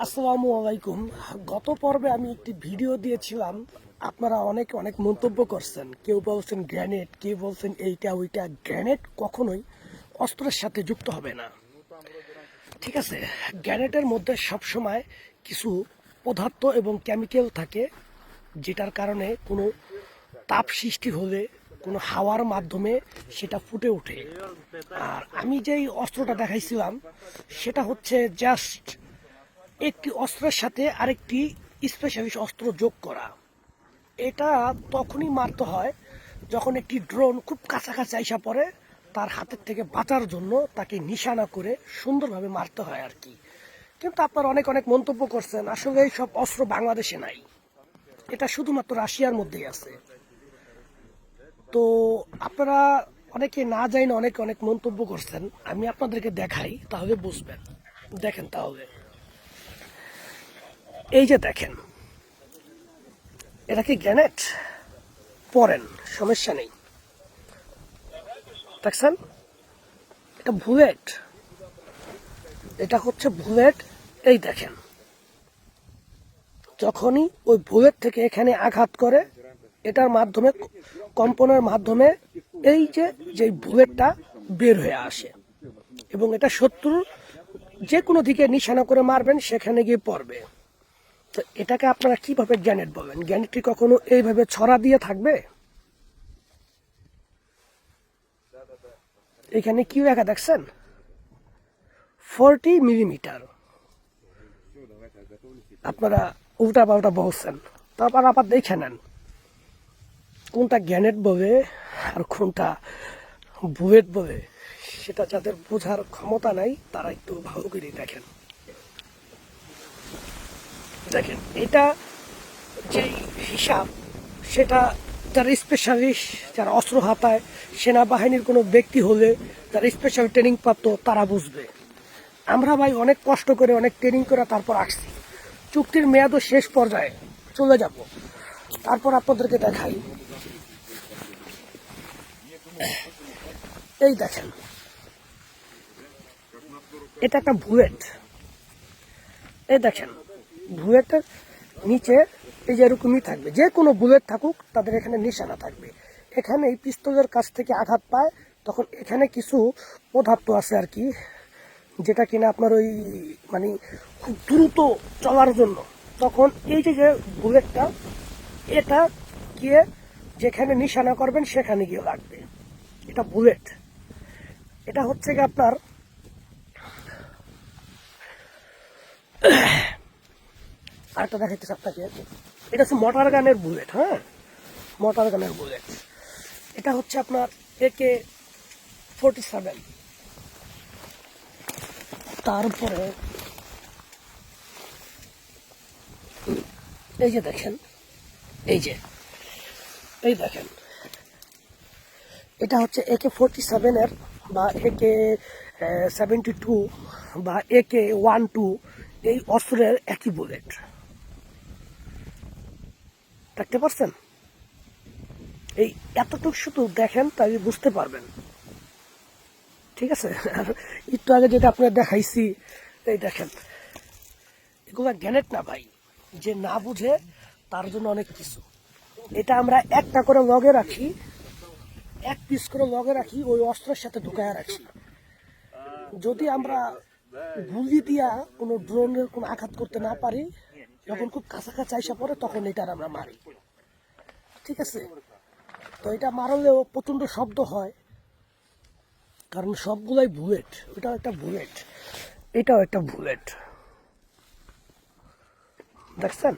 আসসালামু আলাইকুম। গত পর্বে আমি একটি ভিডিও দিয়েছিলাম, আপনারা অনেক মন্তব্য করছেন। কেউ বলছেন গ্রেনেড, কেউ বলছেন এইটা ওইটা। গ্রেনেড কখনোই অস্ত্রের সাথে যুক্ত হবে না, ঠিক আছে? গ্রেনেডের মধ্যে সবসময় কিছু পদার্থ এবং কেমিক্যাল থাকে, যেটার কারণে কোনো তাপ সৃষ্টি হলে কোনো হাওয়ার মাধ্যমে সেটা ফুটে ওঠে। আর আমি যেই অস্ত্রটা দেখাইছিলাম সেটা হচ্ছে জাস্ট একটি অস্ত্রের সাথে আরেকটি স্পেশালিস্ট অস্ত্র যোগ করা। এটা তখনই মারতে হয় যখন একটি ড্রোন খুব কাছাকাছি আইসা পড়ে, তার হাতের থেকে বাঁচার জন্য তাকে নিশানা করে সুন্দরভাবে মারতে হয় আর কি। কিন্তু আপনারা অনেক মন্তব্য করছেন, আসলে এই সব অস্ত্র বাংলাদেশে নাই, এটা শুধুমাত্র রাশিয়ার মধ্যেই আছে। তো আপনারা অনেকে না যাই না অনেক মন্তব্য করছেন, আমি আপনাদেরকে দেখাই তাহলে বুঝবেন। দেখেন তাহলে, এই যে দেখেন, এটা কি গ্রেনেড? পরেন, সমস্যা নেই। দেখছেন, এটা বুলেট, এটা হচ্ছে বুলেট। এই দেখেন, যখনই ওই বুলেট থেকে এখানে আঘাত করে, এটার মাধ্যমে, কম্পনের মাধ্যমে এই যে বুলেটটা বের হয়ে আসে এবং এটা শত্রুর যে কোনো দিকে নিশানা করে মারবেন, সেখানে গিয়ে পড়বে। তো এটাকে আপনারা কিভাবে গ্রেনেড বলেন? গ্রেনেডটি কখনো এইভাবে ছড়া দিয়ে থাকবে? এখানে কি লেখা দেখছেন? 40 মিলিমিটার। আপনারা উল্টা পাল্টা বলছেন, তারপর আবার দেখে নেন কোনটা গ্রেনেড বলে আর কোনটা বুলেট বলে। সেটা যাদের বোঝার ক্ষমতা নাই তারা একটু ভালো করে দেখেন। দেখেন, এটা যে হিসাব, সেটা যারা স্পেশালিস্ট, যারা অস্ত্র হাতায়, সেনাবাহিনীর কোনো ব্যক্তি হলে, যারা স্পেশাল ট্রেনিং প্রাপ্ত, তারা বুঝবে। আমরা ভাই অনেক কষ্ট করে, অনেক ট্রেনিং করে তারপর আসছি, চুক্তির মেয়াদও শেষ পর্যায়ে চলে যাব। তারপর আপনাদেরকে দেখাই, এই দেখেন, এটা একটা বুলেট। এই দেখেন, বুলেটের নিচে এই যে এরকমই থাকবে, যে কোনো বুলেট থাকুক তাদের এখানে নিশানা থাকবে। এখানে এই পিস্তলের কাছ থেকে আঘাত পায়, তখন এখানে কিছু পদার্থ আছে আর কি, যেটা কিনা আপনার ওই মানে খুব দ্রুত চলার জন্য, তখন এই যে বুলেটটা, এটা গিয়ে যেখানে নিশানা করবেন সেখানে গিয়ে লাগবে। এটা বুলেট। এটা হচ্ছে কি আপনার আরেকটা দেখাইতেছে আপনাকে, এটা হচ্ছে মোটর গানের বুলেট। হ্যাঁ, মোটর গানের বুলেট। এটা হচ্ছে আপনার AK-47। তারপরে এই যে দেখেন, এই দেখেন, এটা হচ্ছে AK-47 এর বা AK-72 বা AK-12, এই অস্ত্রের একই বুলেট। দেখতে পাচ্ছেন? এই এতটুকু শুধু দেখেন তাই বুঝতে পারবেন, ঠিক আছে? আর একটু আগে যেটা আপনার দেখাইছি, এই দেখেন, এগুলো গ্রেনেড না ভাই। যে না বুঝে তার জন্য অনেক কিছু। এটা আমরা একটা করে লগে রাখি, এক পিস করে লগে রাখি, ওই অস্ত্রের সাথে ঢুকায় রাখি। যদি আমরা গুলি দিয়া কোনো ড্রোনের কোনো আঘাত করতে না পারি, যখন খুব কাছাকাছি আইসা পড়ে, তখন এটার আমরা মারি, ঠিক আছে? তো এটা মারলেও প্রচন্ড শব্দ হয়, কারণ সবগুলাই বুলেট। ওটাও একটা বুলেট, এটাও একটা বুলেট। দেখছেন?